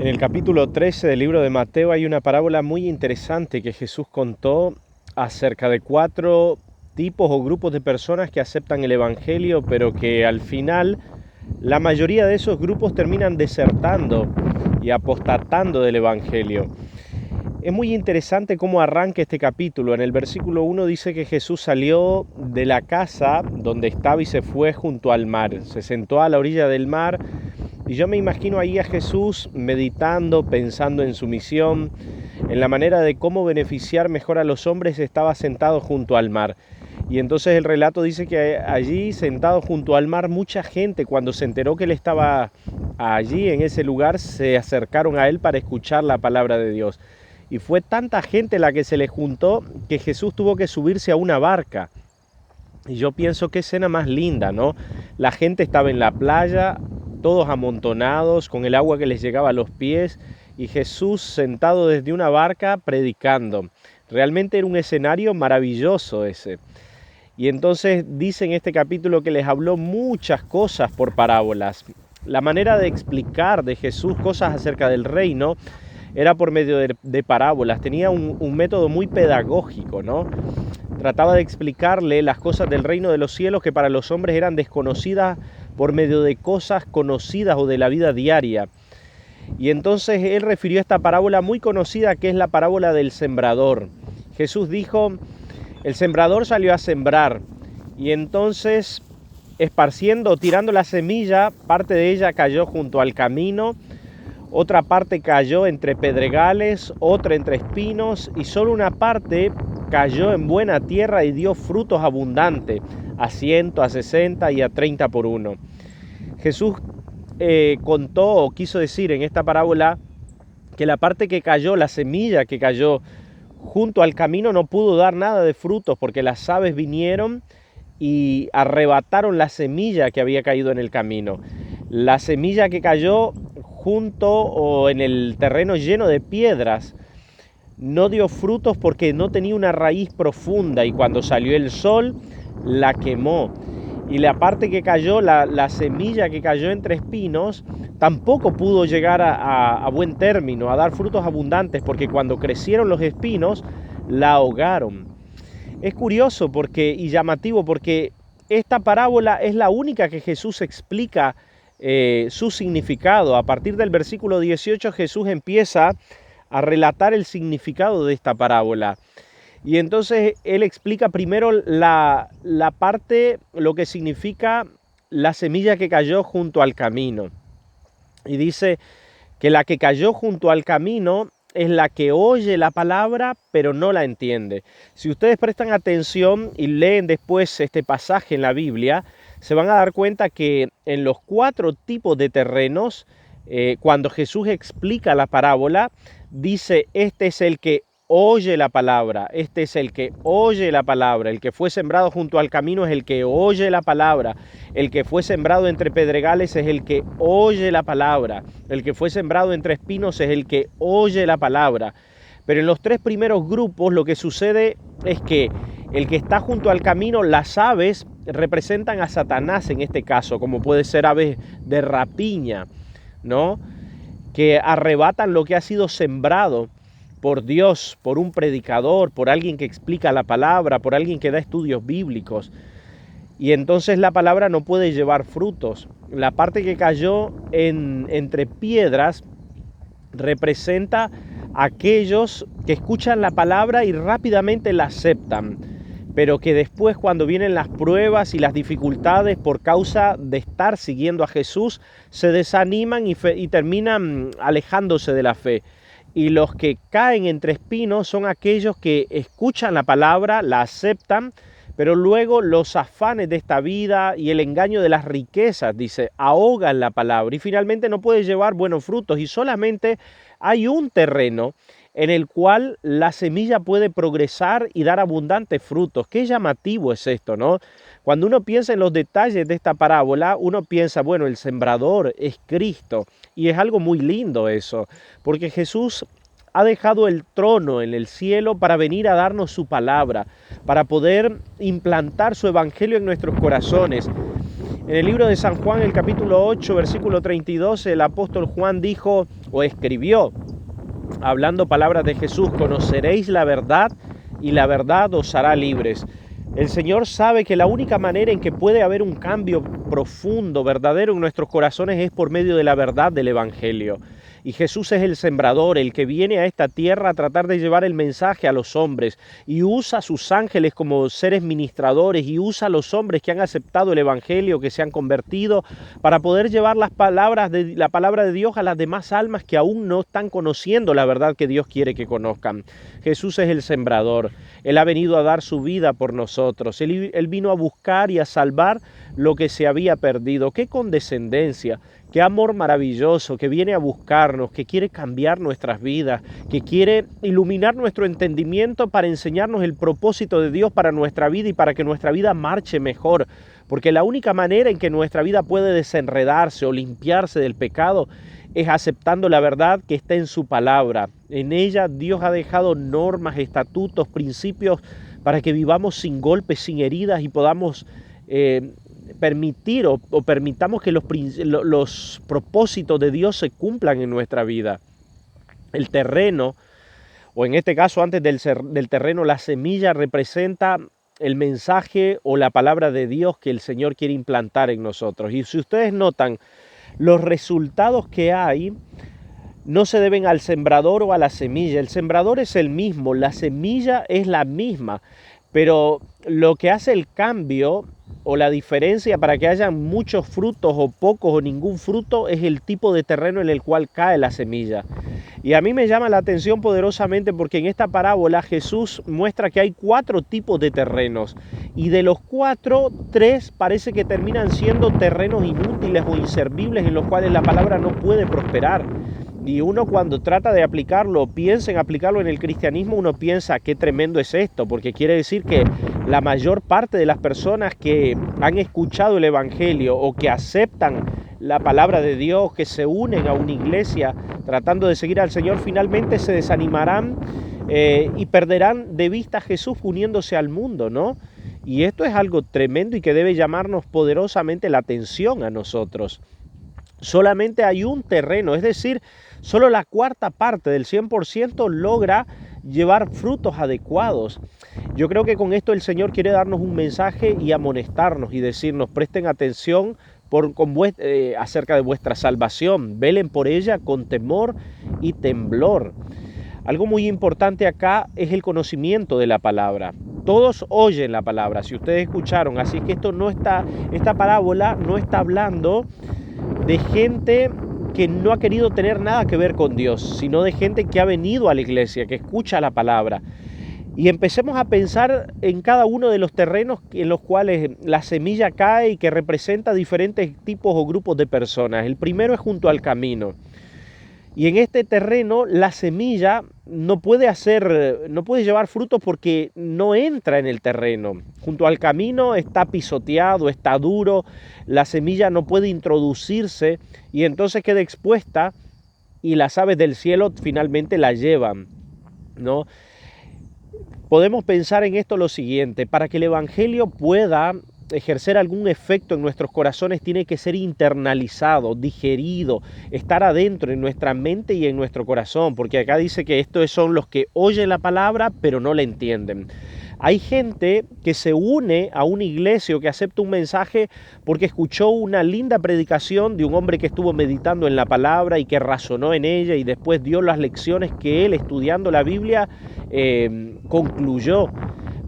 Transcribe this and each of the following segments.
En el capítulo 13 del libro de Mateo hay una parábola muy interesante que Jesús contó acerca de 4 tipos o grupos de personas que aceptan el Evangelio, pero que al final la mayoría de esos grupos terminan desertando y apostatando del Evangelio. Es muy interesante cómo arranca este capítulo. En el versículo 1 dice que Jesús salió de la casa donde estaba y se fue junto al mar. Se sentó a la orilla del mar y yo me imagino ahí a Jesús meditando, pensando en su misión, en la manera de cómo beneficiar mejor a los hombres. Estaba sentado junto al mar. Y entonces el relato dice que allí, sentado junto al mar, mucha gente, cuando se enteró que él estaba allí en ese lugar, se acercaron a él para escuchar la palabra de Dios. Y fue tanta gente la que se le juntó que Jesús tuvo que subirse a una barca. Y yo pienso qué escena más linda, ¿no? La gente estaba en la playa, todos amontonados, con el agua que les llegaba a los pies, y Jesús sentado desde una barca predicando. Realmente era un escenario maravilloso ese. Y entonces dice en este capítulo que les habló muchas cosas por parábolas. La manera de explicar de Jesús cosas acerca del reino era por medio de parábolas. Tenía un método muy pedagógico, ¿no? Trataba de explicarle las cosas del reino de los cielos que para los hombres eran desconocidas por medio de cosas conocidas o de la vida diaria. Y entonces él refirió esta parábola muy conocida, que es la parábola del sembrador. Jesús dijo: el sembrador salió a sembrar, y entonces, esparciendo, tirando la semilla, parte de ella cayó junto al camino, otra parte cayó entre pedregales, otra entre espinos, y solo una parte cayó en buena tierra y dio frutos abundantes, a 100, a 60 y a 30 por uno. Jesús contó o quiso decir en esta parábola que la parte que cayó, la semilla que cayó junto al camino, no pudo dar nada de frutos porque las aves vinieron y arrebataron la semilla que había caído en el camino. La semilla que cayó junto o en el terreno lleno de piedras no dio frutos porque no tenía una raíz profunda, y cuando salió el sol la quemó. Y la parte que cayó, la semilla que cayó entre espinos, tampoco pudo llegar a buen término, a dar frutos abundantes, porque cuando crecieron los espinos la ahogaron. Es curioso y llamativo porque esta parábola es la única que Jesús explica su significado. A partir del versículo 18 Jesús empieza a relatar el significado de esta parábola. Y entonces él explica primero la parte, lo que significa la semilla que cayó junto al camino. Y dice que la que cayó junto al camino es la que oye la palabra pero no la entiende. Si ustedes prestan atención y leen después este pasaje en la Biblia, se van a dar cuenta que en los 4 tipos de terrenos, cuando Jesús explica la parábola, dice: este es el que oye la palabra, este es el que oye la palabra. El que fue sembrado junto al camino es el que oye la palabra. El que fue sembrado entre pedregales es el que oye la palabra. El que fue sembrado entre espinos es el que oye la palabra. Pero en los 3 primeros grupos lo que sucede es que el que está junto al camino, las aves representan a Satanás en este caso, como puede ser aves de rapiña, ¿no? Que arrebatan lo que ha sido sembrado por Dios, por un predicador, por alguien que explica la palabra, por alguien que da estudios bíblicos. Y entonces la palabra no puede llevar frutos. La parte que cayó entre piedras representa a aquellos que escuchan la palabra y rápidamente la aceptan, pero que después, cuando vienen las pruebas y las dificultades por causa de estar siguiendo a Jesús, se desaniman y terminan alejándose de la fe. Y los que caen entre espinos son aquellos que escuchan la palabra, la aceptan, pero luego los afanes de esta vida y el engaño de las riquezas, dice, ahogan la palabra y finalmente no puede llevar buenos frutos. Y solamente hay un terreno en el cual la semilla puede progresar y dar abundantes frutos. Qué llamativo es esto, ¿no? Cuando uno piensa en los detalles de esta parábola, uno piensa, bueno, el sembrador es Cristo. Y es algo muy lindo eso, porque Jesús ha dejado el trono en el cielo para venir a darnos su palabra, para poder implantar su evangelio en nuestros corazones. En el libro de San Juan, el capítulo 8, versículo 32, el apóstol Juan dijo: o escribió, hablando palabras de Jesús: conoceréis la verdad y la verdad os hará libres. El Señor sabe que la única manera en que puede haber un cambio profundo, verdadero en nuestros corazones es por medio de la verdad del Evangelio. Y Jesús es el sembrador, el que viene a esta tierra a tratar de llevar el mensaje a los hombres y usa a sus ángeles como seres ministradores y usa a los hombres que han aceptado el Evangelio, que se han convertido, para poder llevar la palabra de Dios a las demás almas que aún no están conociendo la verdad que Dios quiere que conozcan. Jesús es el sembrador. Él ha venido a dar su vida por nosotros. Él vino a buscar y a salvar lo que se había perdido. ¡Qué condescendencia! ¡Qué amor maravilloso! Que viene a buscarnos, que quiere cambiar nuestras vidas, que quiere iluminar nuestro entendimiento para enseñarnos el propósito de Dios para nuestra vida y para que nuestra vida marche mejor. Porque la única manera en que nuestra vida puede desenredarse o limpiarse del pecado es aceptando la verdad que está en su palabra. En ella Dios ha dejado normas, estatutos, principios para que vivamos sin golpes, sin heridas y podamos permitir o permitamos que los propósitos de Dios se cumplan en nuestra vida. El terreno, o en este caso antes del terreno, la semilla representa el mensaje o la palabra de Dios que el Señor quiere implantar en nosotros. Y si ustedes notan, los resultados que hay no se deben al sembrador o a la semilla. El sembrador es el mismo, la semilla es la misma, pero lo que hace el cambio o la diferencia para que haya muchos frutos o pocos o ningún fruto es el tipo de terreno en el cual cae la semilla. Y a mí me llama la atención poderosamente porque en esta parábola Jesús muestra que hay 4 tipos de terrenos y de los 4, 3 parece que terminan siendo terrenos inútiles o inservibles en los cuales la palabra no puede prosperar. Y uno cuando trata de aplicarlo, piensa en aplicarlo en el cristianismo, uno piensa qué tremendo es esto, porque quiere decir que la mayor parte de las personas que han escuchado el Evangelio o que aceptan la palabra de Dios, que se unen a una iglesia tratando de seguir al Señor, finalmente se desanimarán y perderán de vista a Jesús uniéndose al mundo, ¿no? Y esto es algo tremendo y que debe llamarnos poderosamente la atención a nosotros. Solamente hay un terreno, es decir, solo la cuarta parte del 100% logra llevar frutos adecuados. Yo creo que con esto el Señor quiere darnos un mensaje y amonestarnos y decirnos: presten atención acerca de vuestra salvación, velen por ella con temor y temblor. Algo muy importante acá es el conocimiento de la palabra. Todos oyen la palabra, si ustedes escucharon, así que esta parábola no está hablando de gente que no ha querido tener nada que ver con Dios, sino de gente que ha venido a la iglesia, que escucha la palabra. Y empecemos a pensar en cada uno de los terrenos en los cuales la semilla cae y que representa diferentes tipos o grupos de personas. El primero es junto al camino. Y en este terreno la semilla no puede llevar frutos porque no entra en el terreno. Junto al camino está pisoteado, está duro, la semilla no puede introducirse y entonces queda expuesta y las aves del cielo finalmente la llevan, ¿no? Podemos pensar en esto lo siguiente: para que el Evangelio pueda ejercer algún efecto en nuestros corazones, tiene que ser internalizado, digerido, estar adentro en nuestra mente y en nuestro corazón, porque acá dice que estos son los que oyen la palabra pero no la entienden. Hay gente que se une a una iglesia o que acepta un mensaje porque escuchó una linda predicación de un hombre que estuvo meditando en la palabra y que razonó en ella y después dio las lecciones que él, estudiando la Biblia, concluyó.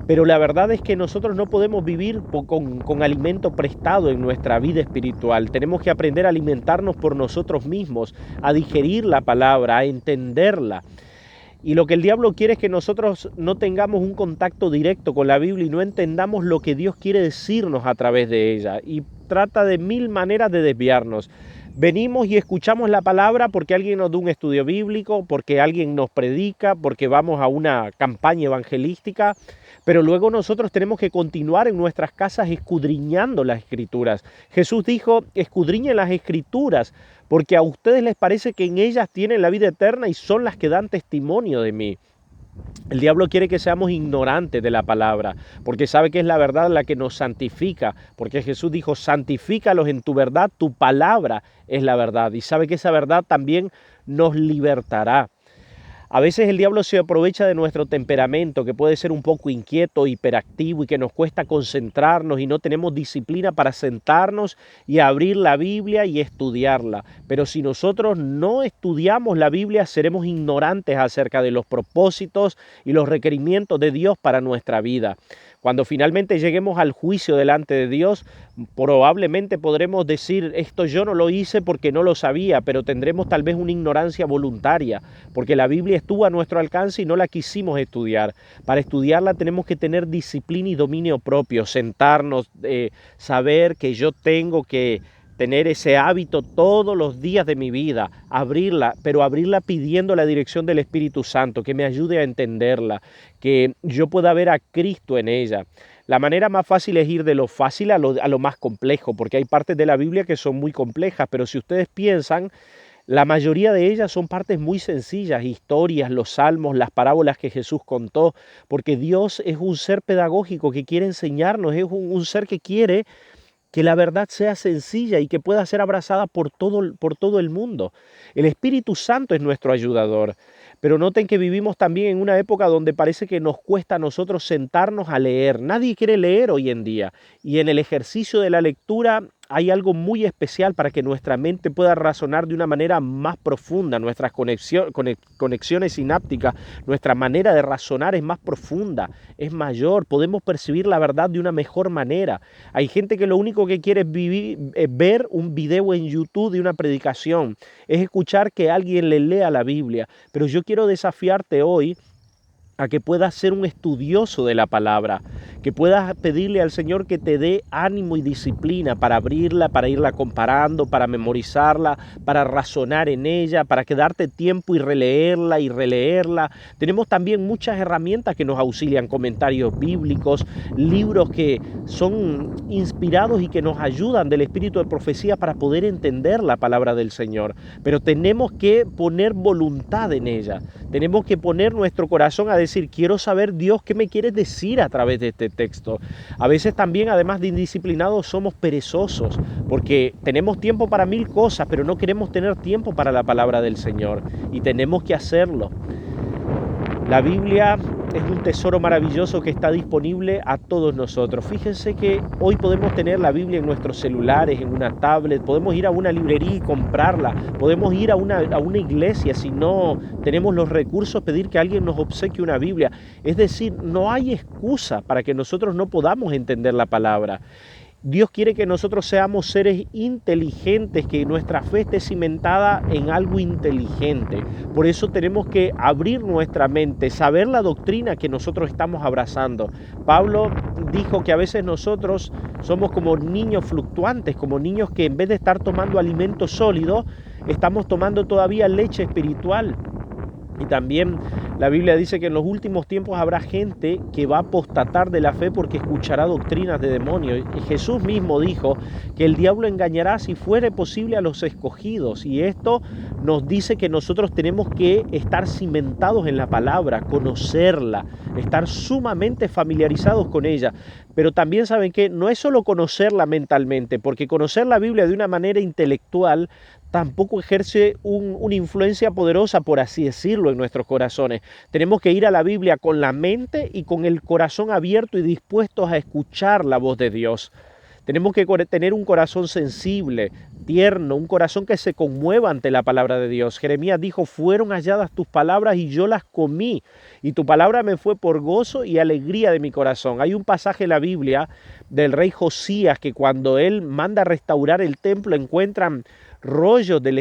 Pero la verdad es que nosotros no podemos vivir con alimento prestado en nuestra vida espiritual. Tenemos que aprender a alimentarnos por nosotros mismos, a digerir la palabra, a entenderla. Y lo que el diablo quiere es que nosotros no tengamos un contacto directo con la Biblia y no entendamos lo que Dios quiere decirnos a través de ella. Y trata de 1000 maneras de desviarnos. Venimos y escuchamos la palabra porque alguien nos da un estudio bíblico, porque alguien nos predica, porque vamos a una campaña evangelística, pero luego nosotros tenemos que continuar en nuestras casas escudriñando las Escrituras. Jesús dijo: escudriñen las Escrituras, porque a ustedes les parece que en ellas tienen la vida eterna y son las que dan testimonio de mí. El diablo quiere que seamos ignorantes de la palabra, porque sabe que es la verdad la que nos santifica, porque Jesús dijo, santifícalos en tu verdad, tu palabra es la verdad, y sabe que esa verdad también nos libertará. A veces el diablo se aprovecha de nuestro temperamento, que puede ser un poco inquieto, hiperactivo y que nos cuesta concentrarnos y no tenemos disciplina para sentarnos y abrir la Biblia y estudiarla. Pero si nosotros no estudiamos la Biblia, seremos ignorantes acerca de los propósitos y los requerimientos de Dios para nuestra vida. Cuando finalmente lleguemos al juicio delante de Dios, probablemente podremos decir, esto yo no lo hice porque no lo sabía, pero tendremos tal vez una ignorancia voluntaria, porque la Biblia estuvo a nuestro alcance y no la quisimos estudiar. Para estudiarla tenemos que tener disciplina y dominio propio, sentarnos, saber que yo tengo que tener ese hábito todos los días de mi vida, abrirla, pero abrirla pidiendo la dirección del Espíritu Santo, que me ayude a entenderla, que yo pueda ver a Cristo en ella. La manera más fácil es ir de lo fácil a lo más complejo, porque hay partes de la Biblia que son muy complejas, pero si ustedes piensan, la mayoría de ellas son partes muy sencillas, historias, los salmos, las parábolas que Jesús contó, porque Dios es un ser pedagógico que quiere enseñarnos, es un ser que quiere que la verdad sea sencilla y que pueda ser abrazada por todo el mundo. El Espíritu Santo es nuestro ayudador, pero noten que vivimos también en una época donde parece que nos cuesta a nosotros sentarnos a leer. Nadie quiere leer hoy en día, y en el ejercicio de la lectura hay algo muy especial para que nuestra mente pueda razonar de una manera más profunda, nuestras conexiones sinápticas, nuestra manera de razonar es más profunda, es mayor, podemos percibir la verdad de una mejor manera. Hay gente que lo único que quiere es ver un video en YouTube de una predicación, es escuchar que alguien le lea la Biblia, pero yo quiero desafiarte hoy a que puedas ser un estudioso de la palabra, que puedas pedirle al Señor que te dé ánimo y disciplina para abrirla, para irla comparando, para memorizarla, para razonar en ella, para quedarte tiempo y releerla y releerla. Tenemos también muchas herramientas que nos auxilian, comentarios bíblicos, libros que son inspirados y que nos ayudan del espíritu de profecía para poder entender la palabra del Señor. Pero tenemos que poner voluntad en ella, tenemos que poner nuestro corazón a decir, quiero saber, Dios, ¿qué me quieres decir a través de este texto? A veces también, además de indisciplinados, somos perezosos, porque tenemos tiempo para mil cosas, pero no queremos tener tiempo para la palabra del Señor, y tenemos que hacerlo. La Biblia es un tesoro maravilloso que está disponible a todos nosotros. Fíjense que hoy podemos tener la Biblia en nuestros celulares, en una tablet, podemos ir a una librería y comprarla, podemos ir a una iglesia, si no tenemos los recursos, pedir que alguien nos obsequie una Biblia. Es decir, no hay excusa para que nosotros no podamos entender la palabra. Dios quiere que nosotros seamos seres inteligentes, que nuestra fe esté cimentada en algo inteligente. Por eso tenemos que abrir nuestra mente, saber la doctrina que nosotros estamos abrazando. Pablo dijo que a veces nosotros somos como niños fluctuantes, como niños que en vez de estar tomando alimento sólido, estamos tomando todavía leche espiritual. Y también la Biblia dice que en los últimos tiempos habrá gente que va a apostatar de la fe porque escuchará doctrinas de demonios. Y Jesús mismo dijo que el diablo engañará si fuere posible a los escogidos. Y esto nos dice que nosotros tenemos que estar cimentados en la palabra, conocerla, estar sumamente familiarizados con ella. Pero también saben que no es solo conocerla mentalmente, porque conocer la Biblia de una manera intelectual tampoco ejerce una influencia poderosa, por así decirlo, en nuestros corazones. Tenemos que ir a la Biblia con la mente y con el corazón abierto y dispuestos a escuchar la voz de Dios. Tenemos que tener un corazón sensible, tierno, un corazón que se conmueva ante la palabra de Dios. Jeremías dijo, fueron halladas tus palabras y yo las comí, y tu palabra me fue por gozo y alegría de mi corazón. Hay un pasaje en la Biblia del rey Josías que cuando él manda a restaurar el templo encuentran rollos del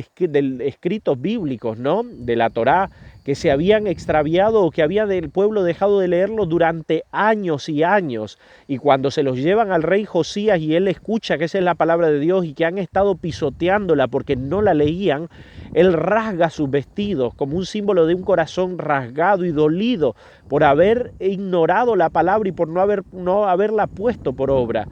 escritos bíblicos, ¿no? De la Torá, que se habían extraviado o que había el pueblo dejado de leerlo durante años y años. Y cuando se los llevan al rey Josías y él escucha que esa es la palabra de Dios y que han estado pisoteándola porque no la leían, él rasga sus vestidos como un símbolo de un corazón rasgado y dolido por haber ignorado la palabra y por no haberla puesto por obra.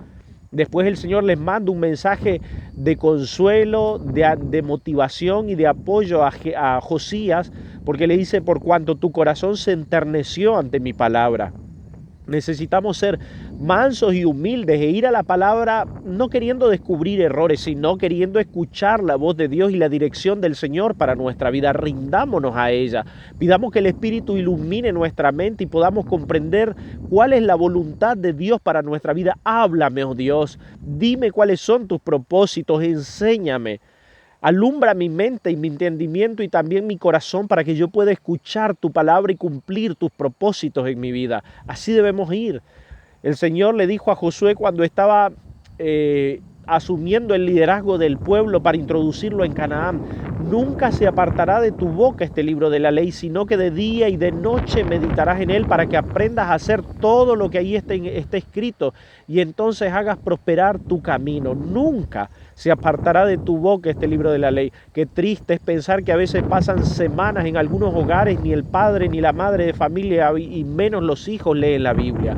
Después el Señor les manda un mensaje de consuelo, de motivación y de apoyo a Josías, porque le dice: por cuanto tu corazón se enterneció ante mi palabra. Necesitamos ser mansos y humildes e ir a la palabra no queriendo descubrir errores, sino queriendo escuchar la voz de Dios y la dirección del Señor para nuestra vida. Rindámonos a ella, pidamos que el Espíritu ilumine nuestra mente y podamos comprender cuál es la voluntad de Dios para nuestra vida. Háblame, oh Dios, dime cuáles son tus propósitos, enséñame. Alumbra mi mente y mi entendimiento y también mi corazón para que yo pueda escuchar tu palabra y cumplir tus propósitos en mi vida. Así debemos ir. El Señor le dijo a Josué cuando estaba asumiendo el liderazgo del pueblo para introducirlo en Canaán: nunca se apartará de tu boca este libro de la ley, sino que de día y de noche meditarás en él para que aprendas a hacer todo lo que ahí esté escrito y entonces hagas prosperar tu camino. Nunca se apartará de tu boca este libro de la ley. Qué triste es pensar que a veces pasan semanas en algunos hogares, ni el padre ni la madre de familia y menos los hijos leen la Biblia.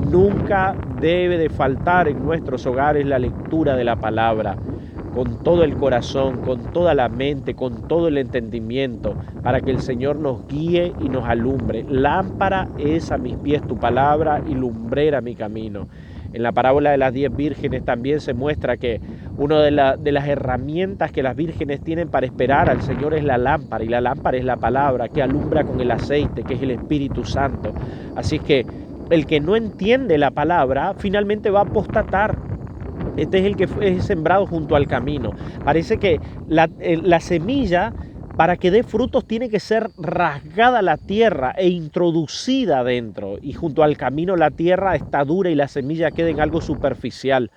Nunca debe de faltar en nuestros hogares la lectura de la palabra, con todo el corazón, con toda la mente, con todo el entendimiento, para que el Señor nos guíe y nos alumbre. Lámpara es a mis pies tu palabra y lumbrera mi camino. En la parábola de las 10 vírgenes también se muestra que una de las herramientas que las vírgenes tienen para esperar al Señor es la lámpara, y la lámpara es la palabra que alumbra con el aceite, que es el Espíritu Santo. Así es que el que no entiende la palabra finalmente va a apostatar. Este es el que es sembrado junto al camino. Parece que la semilla, para que dé frutos, tiene que ser rasgada la tierra e introducida dentro. Y junto al camino la tierra está dura y la semilla queda en algo superficial.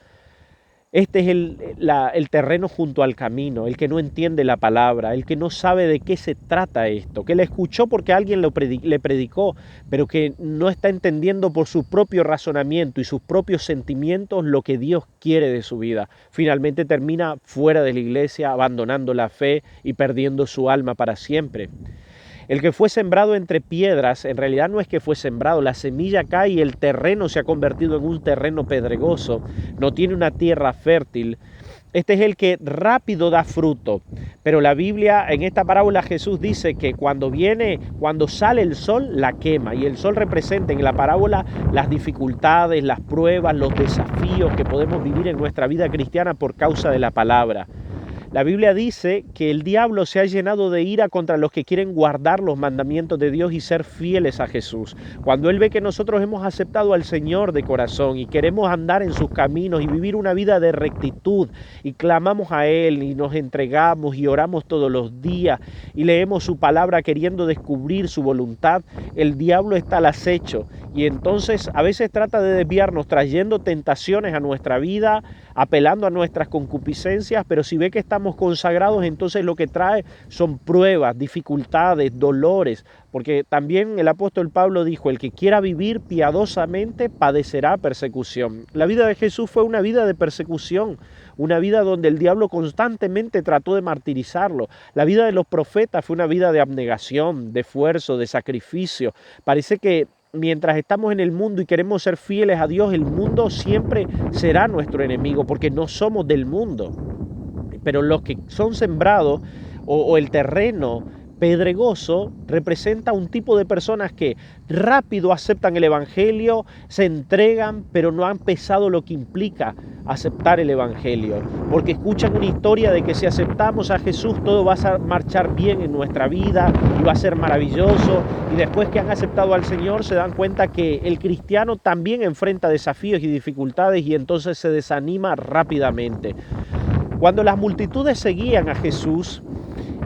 Este es el terreno junto al camino, el que no entiende la palabra, el que no sabe de qué se trata esto, que le escuchó porque alguien le predicó, pero que no está entendiendo por su propio razonamiento y sus propios sentimientos lo que Dios quiere de su vida. Finalmente termina fuera de la iglesia, abandonando la fe y perdiendo su alma para siempre. El que fue sembrado entre piedras, en realidad no es que fue sembrado, la semilla cae y el terreno se ha convertido en un terreno pedregoso, no tiene una tierra fértil. Este es el que rápido da fruto, pero la Biblia, en esta parábola Jesús dice que cuando sale el sol, la quema, y el sol representa en la parábola las dificultades, las pruebas, los desafíos que podemos vivir en nuestra vida cristiana por causa de la palabra. La Biblia dice que el diablo se ha llenado de ira contra los que quieren guardar los mandamientos de Dios y ser fieles a Jesús. Cuando Él ve que nosotros hemos aceptado al Señor de corazón y queremos andar en sus caminos y vivir una vida de rectitud y clamamos a Él y nos entregamos y oramos todos los días y leemos su palabra queriendo descubrir su voluntad, el diablo está al acecho y entonces a veces trata de desviarnos trayendo tentaciones a nuestra vida, apelando a nuestras concupiscencias, pero si ve que estamos consagrados, entonces lo que trae son pruebas, dificultades, dolores, porque también el apóstol Pablo dijo: el que quiera vivir piadosamente padecerá persecución. La vida de Jesús fue una vida de persecución, una vida donde el diablo constantemente trató de martirizarlo. La vida de los profetas fue una vida de abnegación, de esfuerzo, de sacrificio. Parece que mientras estamos en el mundo y queremos ser fieles a Dios, el mundo siempre será nuestro enemigo porque no somos del mundo. Pero los que son sembrados o el terreno pedregoso representa un tipo de personas que rápido aceptan el Evangelio, se entregan, pero no han pesado lo que implica aceptar el Evangelio, porque escuchan una historia de que si aceptamos a Jesús todo va a marchar bien en nuestra vida y va a ser maravilloso, y después que han aceptado al Señor se dan cuenta que el cristiano también enfrenta desafíos y dificultades y entonces se desanima rápidamente. Cuando las multitudes seguían a Jesús,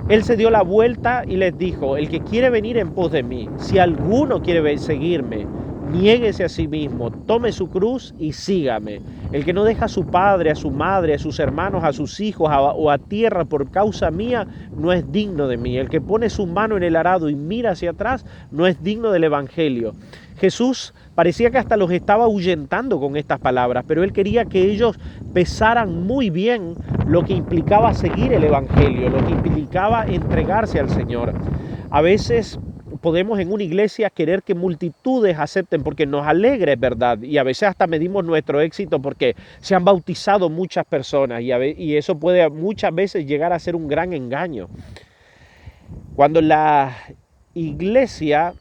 Él se dio la vuelta y les dijo: el que quiere venir en pos de mí, si alguno quiere seguirme, niéguese a sí mismo, tome su cruz y sígame. El que no deja a su padre, a su madre, a sus hermanos, a sus hijos o a tierra por causa mía, no es digno de mí. El que pone su mano en el arado y mira hacia atrás, no es digno del Evangelio. Jesús parecía que hasta los estaba ahuyentando con estas palabras, pero Él quería que ellos pesaran muy bien lo que implicaba seguir el Evangelio, lo que implicaba entregarse al Señor. A veces podemos en una iglesia querer que multitudes acepten porque nos alegra, es verdad, y a veces hasta medimos nuestro éxito porque se han bautizado muchas personas y eso puede muchas veces llegar a ser un gran engaño. Cuando la iglesia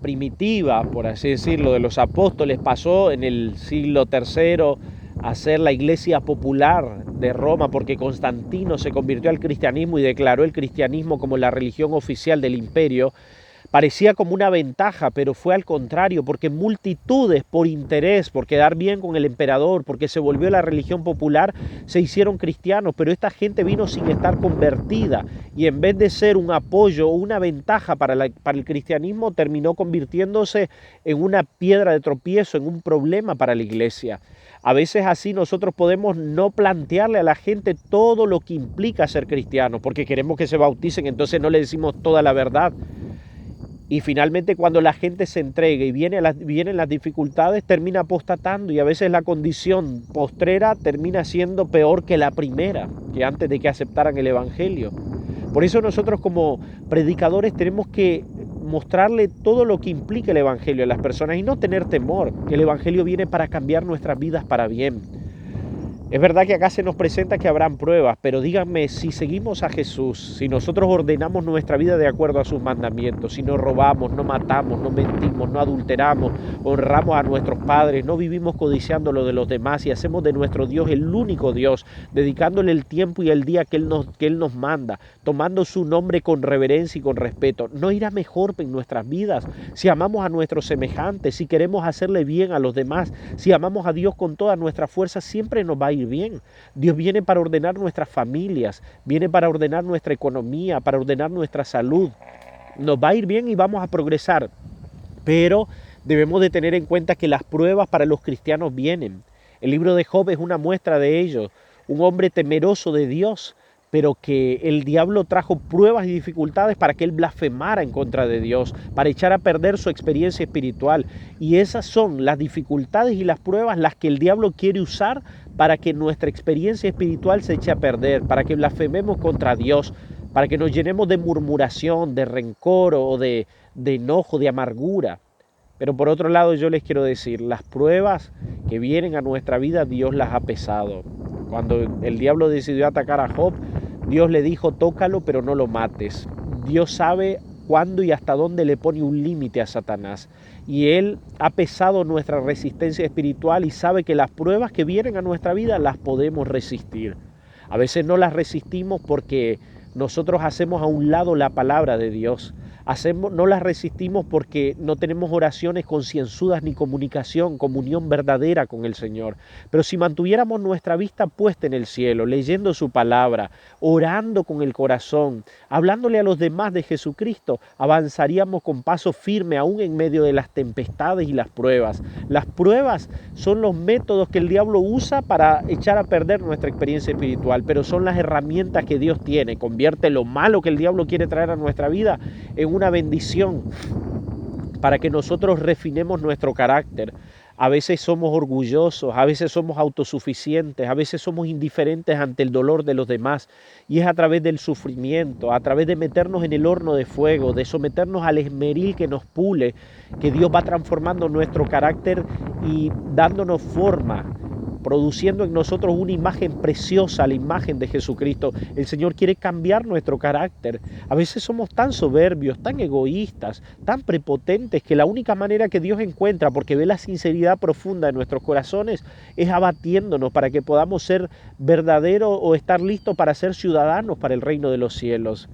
primitiva, por así decirlo, de los apóstoles pasó en el siglo III a ser la iglesia popular de Roma, porque Constantino se convirtió al cristianismo y declaró el cristianismo como la religión oficial del imperio, parecía como una ventaja, pero fue al contrario, porque multitudes por interés, por quedar bien con el emperador, porque se volvió la religión popular, se hicieron cristianos, pero esta gente vino sin estar convertida y en vez de ser un apoyo o una ventaja para el cristianismo, terminó convirtiéndose en una piedra de tropiezo, en un problema para la iglesia. A veces así nosotros podemos no plantearle a la gente todo lo que implica ser cristiano, porque queremos que se bauticen, entonces no le decimos toda la verdad. Y finalmente cuando la gente se entrega y vienen las dificultades, termina apostatando y a veces la condición postrera termina siendo peor que la primera, que antes de que aceptaran el Evangelio. Por eso nosotros como predicadores tenemos que mostrarle todo lo que implica el Evangelio a las personas y no tener temor, que el Evangelio viene para cambiar nuestras vidas para bien. Es verdad que acá se nos presenta que habrán pruebas, pero díganme, si seguimos a Jesús, si nosotros ordenamos nuestra vida de acuerdo a sus mandamientos, si no robamos, no matamos, no mentimos, no adulteramos, honramos a nuestros padres, no vivimos codiciando lo de los demás y hacemos de nuestro Dios el único Dios, dedicándole el tiempo y el día que Él nos manda, tomando su nombre con reverencia y con respeto, ¿no irá mejor en nuestras vidas? Si amamos a nuestros semejantes, si queremos hacerle bien a los demás, si amamos a Dios con toda nuestra fuerza, siempre nos va a ir bien. Dios viene para ordenar nuestras familias, viene para ordenar nuestra economía, para ordenar nuestra salud. Nos va a ir bien y vamos a progresar, pero debemos de tener en cuenta que las pruebas para los cristianos vienen. El libro de Job es una muestra de ello. Un hombre temeroso de Dios, pero que el diablo trajo pruebas y dificultades para que él blasfemara en contra de Dios, para echar a perder su experiencia espiritual. Y esas son las dificultades y las pruebas las que el diablo quiere usar para que nuestra experiencia espiritual se eche a perder, para que blasfememos contra Dios, para que nos llenemos de murmuración, de rencor o de enojo, de amargura. Pero por otro lado yo les quiero decir, las pruebas que vienen a nuestra vida Dios las ha pesado. Cuando el diablo decidió atacar a Job, Dios le dijo, tócalo pero no lo mates. Dios sabe cuándo y hasta dónde le pone un límite a Satanás. Y Él ha pesado nuestra resistencia espiritual y sabe que las pruebas que vienen a nuestra vida las podemos resistir. A veces no las resistimos porque nosotros hacemos a un lado la palabra de Dios. No las resistimos porque no tenemos oraciones concienzudas ni comunión verdadera con el Señor. Pero si mantuviéramos nuestra vista puesta en el cielo, leyendo su palabra, orando con el corazón, hablándole a los demás de Jesucristo, avanzaríamos con paso firme aún en medio de las tempestades y las pruebas. Las pruebas son los métodos que el diablo usa para echar a perder nuestra experiencia espiritual, pero son las herramientas que Dios tiene. Convierte lo malo que el diablo quiere traer a nuestra vida en una bendición para que nosotros refinemos nuestro carácter. A veces somos orgullosos, a veces somos autosuficientes, a veces somos indiferentes ante el dolor de los demás y es a través del sufrimiento, a través de meternos en el horno de fuego, de someternos al esmeril que nos pule, que Dios va transformando nuestro carácter y dándonos forma, produciendo en nosotros una imagen preciosa, la imagen de Jesucristo. El Señor quiere cambiar nuestro carácter. A veces somos tan soberbios, tan egoístas, tan prepotentes, que la única manera que Dios encuentra, porque ve la sinceridad profunda de nuestros corazones, es abatiéndonos para que podamos ser verdaderos o estar listos para ser ciudadanos para el reino de los cielos.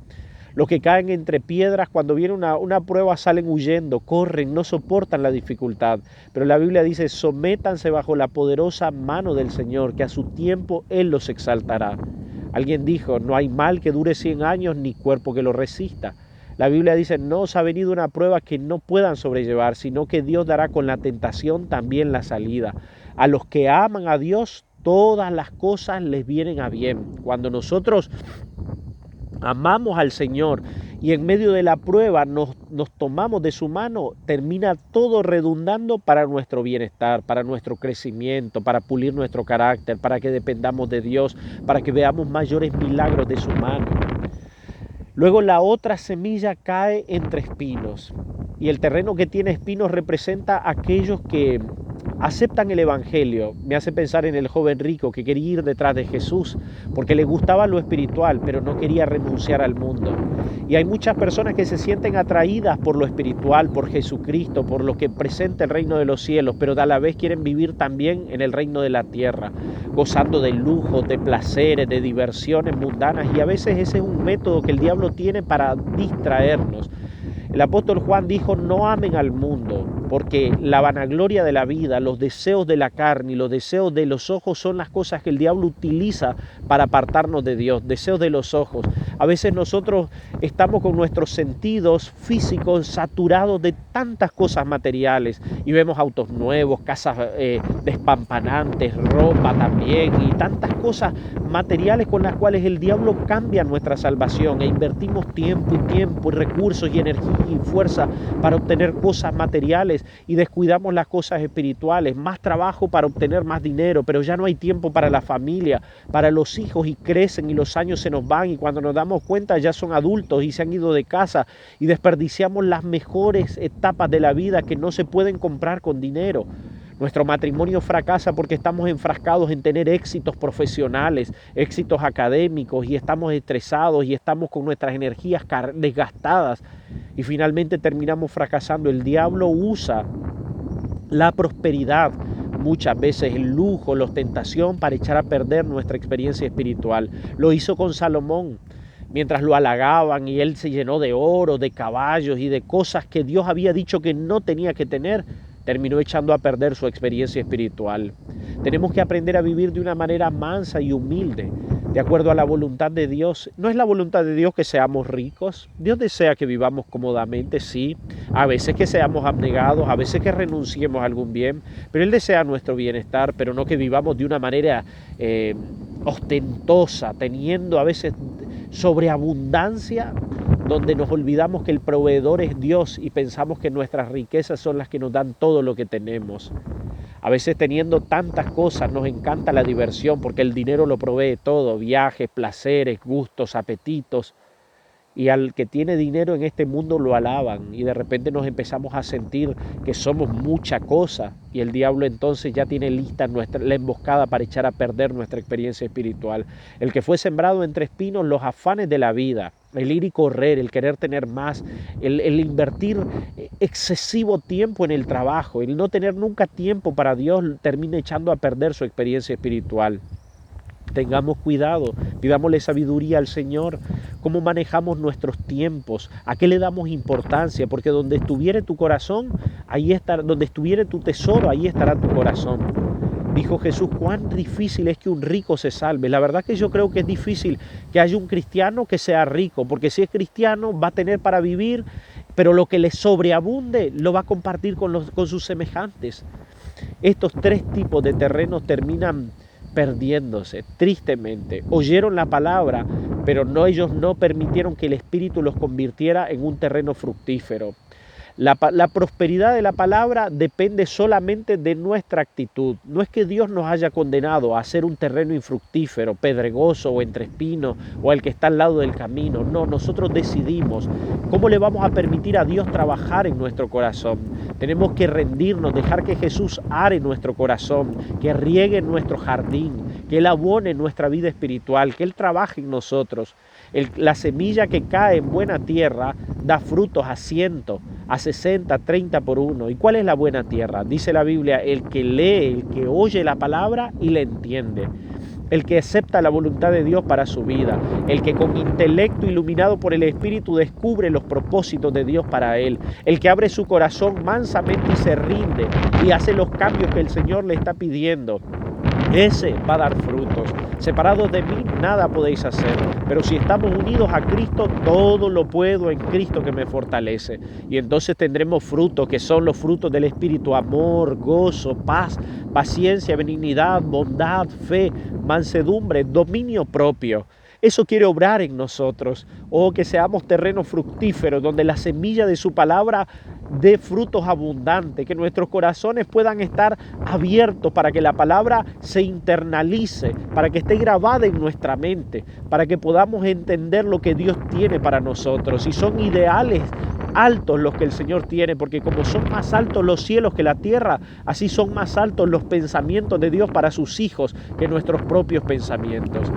Los que caen entre piedras cuando viene una prueba salen huyendo, corren, no soportan la dificultad. Pero la Biblia dice, sométanse bajo la poderosa mano del Señor, que a su tiempo Él los exaltará. Alguien dijo, no hay mal que dure 100 años ni cuerpo que lo resista. La Biblia dice, no os ha venido una prueba que no puedan sobrellevar, sino que Dios dará con la tentación también la salida. A los que aman a Dios, todas las cosas les vienen a bien. Cuando nosotros amamos al Señor y en medio de la prueba nos tomamos de su mano, termina todo redundando para nuestro bienestar, para nuestro crecimiento, para pulir nuestro carácter, para que dependamos de Dios, para que veamos mayores milagros de su mano. Luego la otra semilla cae entre espinos. Y el terreno que tiene espinos representa a aquellos que aceptan el Evangelio. Me hace pensar en el joven rico que quería ir detrás de Jesús porque le gustaba lo espiritual, pero no quería renunciar al mundo. Y hay muchas personas que se sienten atraídas por lo espiritual, por Jesucristo, por lo que presenta el reino de los cielos, pero a la vez quieren vivir también en el reino de la tierra, gozando de lujos, de placeres, de diversiones mundanas. Y a veces ese es un método que el diablo tiene para distraernos. El apóstol Juan dijo: no amen al mundo, porque la vanagloria de la vida, los deseos de la carne y los deseos de los ojos son las cosas que el diablo utiliza para apartarnos de Dios. Deseos de los ojos. A veces nosotros estamos con nuestros sentidos físicos saturados de tantas cosas materiales y vemos autos nuevos, casas despampanantes, ropa también y tantas cosas materiales con las cuales el diablo cambia nuestra salvación, e invertimos tiempo y recursos y energía y fuerza para obtener cosas materiales y descuidamos las cosas espirituales. Más trabajo para obtener más dinero, pero ya no hay tiempo para la familia, para los hijos, y crecen y los años se nos van y cuando nos damos cuenta ya son adultos y se han ido de casa, y desperdiciamos las mejores etapas de la vida que no se pueden comprar con dinero. Nuestro matrimonio fracasa porque estamos enfrascados en tener éxitos profesionales, éxitos académicos, y estamos estresados y estamos con nuestras energías desgastadas y finalmente terminamos fracasando. El diablo usa la prosperidad, muchas veces el lujo, la ostentación, para echar a perder nuestra experiencia espiritual. Lo hizo con Salomón. Mientras lo halagaban y él se llenó de oro, de caballos y de cosas que Dios había dicho que no tenía que tener, terminó echando a perder su experiencia espiritual. Tenemos que aprender a vivir de una manera mansa y humilde, de acuerdo a la voluntad de Dios. No es la voluntad de Dios que seamos ricos. Dios desea que vivamos cómodamente, sí. A veces que seamos abnegados, a veces que renunciemos a algún bien, pero Él desea nuestro bienestar, pero no que vivamos de una manera ostentosa, teniendo a veces sobreabundancia, donde nos olvidamos que el proveedor es Dios y pensamos que nuestras riquezas son las que nos dan todo lo que tenemos. A veces, teniendo tantas cosas, nos encanta la diversión porque el dinero lo provee todo: viajes, placeres, gustos, apetitos. Y al que tiene dinero en este mundo lo alaban, y de repente nos empezamos a sentir que somos mucha cosa, y el diablo entonces ya tiene lista la emboscada para echar a perder nuestra experiencia espiritual. El que fue sembrado entre espinos, los afanes de la vida, el ir y correr, el querer tener más, el invertir excesivo tiempo en el trabajo, el no tener nunca tiempo para Dios, termina echando a perder su experiencia espiritual. Tengamos cuidado, pidámosle sabiduría al Señor, cómo manejamos nuestros tiempos, a qué le damos importancia, porque donde estuviere tu corazón, ahí estará, donde estuviere tu tesoro, ahí estará tu corazón. Dijo Jesús: cuán difícil es que un rico se salve. La verdad que yo creo que es difícil que haya un cristiano que sea rico, porque si es cristiano va a tener para vivir, pero lo que le sobreabunde lo va a compartir con sus semejantes. Estos tres tipos de terrenos terminan perdiéndose, tristemente. Oyeron la palabra, pero ellos no permitieron que el Espíritu los convirtiera en un terreno fructífero. La prosperidad de la palabra depende solamente de nuestra actitud. No es que Dios nos haya condenado a ser un terreno infructífero, pedregoso o entre espinos, o el que está al lado del camino. No, nosotros decidimos cómo le vamos a permitir a Dios trabajar en nuestro corazón. Tenemos que rendirnos, dejar que Jesús are nuestro corazón, que riegue nuestro jardín, que Él abone nuestra vida espiritual, que Él trabaje en nosotros. La semilla que cae en buena tierra da frutos a 100, a 60, 30 por uno. ¿Y cuál es la buena tierra? Dice la Biblia: el que lee, el que oye la palabra y la entiende. El que acepta la voluntad de Dios para su vida, el que con intelecto iluminado por el Espíritu descubre los propósitos de Dios para él, el que abre su corazón mansamente y se rinde y hace los cambios que el Señor le está pidiendo. Ese va a dar frutos. Separados de mí, nada podéis hacer. Pero si estamos unidos a Cristo, todo lo puedo en Cristo que me fortalece. Y entonces tendremos frutos que son los frutos del Espíritu: amor, gozo, paz, paciencia, benignidad, bondad, fe, mansedumbre, dominio propio. Eso quiere obrar en nosotros. Oh, que seamos terrenos fructíferos, donde la semilla de su palabra dé frutos abundantes, que nuestros corazones puedan estar abiertos para que la palabra se internalice, para que esté grabada en nuestra mente, para que podamos entender lo que Dios tiene para nosotros. Y son ideales altos los que el Señor tiene, porque como son más altos los cielos que la tierra, así son más altos los pensamientos de Dios para sus hijos que nuestros propios pensamientos.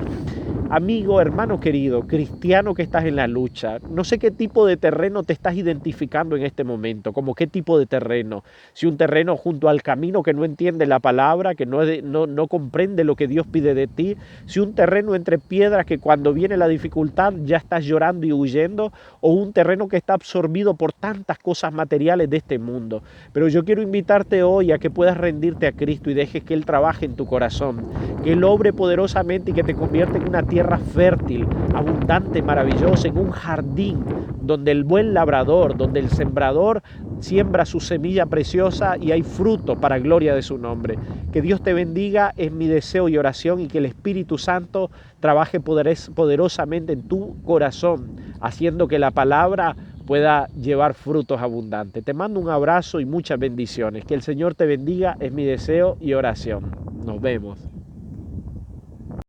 Amigo, hermano querido, cristiano que estás en la lucha, no sé qué tipo de terreno te estás identificando en este momento, como qué tipo de terreno. Si un terreno junto al camino que no entiende la palabra, que no comprende lo que Dios pide de ti. Si un terreno entre piedras que cuando viene la dificultad ya estás llorando y huyendo, o un terreno que está absorbido por tantas cosas materiales de este mundo. Pero yo quiero invitarte hoy a que puedas rendirte a Cristo y dejes que Él trabaje en tu corazón, que Él obre poderosamente y que te convierta en una tierra fértil, abundante, maravillosa, en un jardín donde el buen labrador, donde el sembrador siembra su semilla preciosa y hay fruto para gloria de su nombre. Que Dios te bendiga, es mi deseo y oración, y que el Espíritu Santo trabaje poderosamente en tu corazón, haciendo que la palabra pueda llevar frutos abundantes. Te mando un abrazo y muchas bendiciones. Que el Señor te bendiga, es mi deseo y oración. Nos vemos.